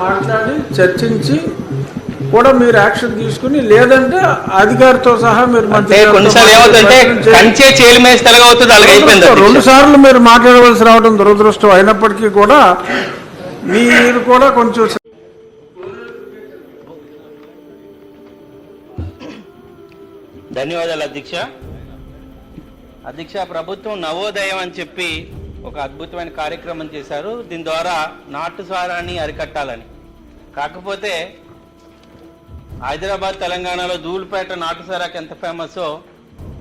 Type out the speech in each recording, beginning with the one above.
మాట్లాడి చర్చించి కూడా మీరు యాక్షన్ తీసుకుని, లేదంటే అధికారితో సహా మీరు రెండు సార్లు మీరు మాట్లాడవలసి రావడం దురదృష్టం అయినప్పటికీ కూడా మీరు కూడా కొంచెం ధన్యవాదాలు అధ్యక్ష. అధ్యక్ష, ప్రభుత్వం నవోదయం అని చెప్పి ఒక అద్భుతమైన కార్యక్రమం చేశారు. దీని ద్వారా నాటుసారాన్ని అరికట్టాలని. కాకపోతే హైదరాబాద్, తెలంగాణలో ధూళిపేట నాటుసారాకి ఎంత ఫేమస్సో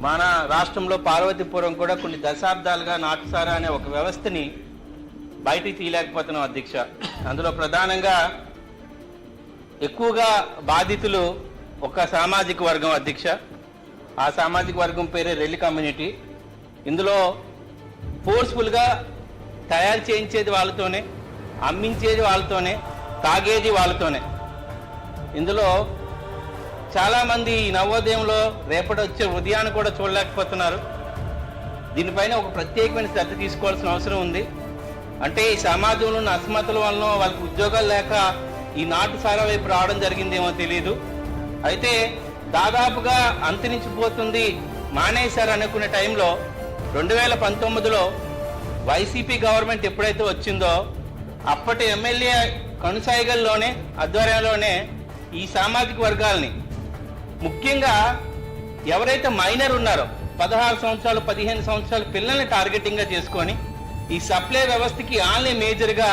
మన రాష్ట్రంలో పార్వతీపురం కూడా కొన్ని దశాబ్దాలుగా నాటుసారా అనే ఒక వ్యవస్థని బయటికి తీయలేకపోతున్నాం అధ్యక్ష. అందులో ప్రధానంగా ఎక్కువగా బాధితులు ఒక సామాజిక వర్గం అధ్యక్ష. ఆ సామాజిక వర్గం పేరే రెల్లి కమ్యూనిటీ. ఇందులో ఫోర్స్ఫుల్గా తయారు చేయించేది వాళ్ళతోనే, అమ్మించేది వాళ్ళతోనే, తాగేది వాళ్ళతోనే. ఇందులో చాలామంది ఈ నవోదయంలో రేపటి వచ్చే ఉదయాన్ని కూడా చూడలేకపోతున్నారు. దీనిపైన ఒక ప్రత్యేకమైన శ్రద్ధ తీసుకోవాల్సిన అవసరం ఉంది. అంటే ఈ సమాజంలో ఉన్న అసమతల వలన వాళ్ళకి ఉద్యోగాలు లేక ఈ నాటుసారా వైపు రావడం జరిగిందేమో తెలియదు. అయితే దాదాపుగా అంతరించిపోతుంది, మానేశారు అనుకునే టైంలో 2019లో వైసీపీ గవర్నమెంట్ ఎప్పుడైతే వచ్చిందో అప్పటి ఎమ్మెల్యే కనుసాయిగల్లోనే ఆధ్వర్యంలోనే ఈ సామాజిక వర్గాల్ని, ముఖ్యంగా ఎవరైతే మైనర్ ఉన్నారో 16 సంవత్సరాలు 15 సంవత్సరాల పిల్లల్ని టార్గెటింగ్గా చేసుకొని ఈ సప్లై వ్యవస్థకి ఆన్లైన్ మేజర్గా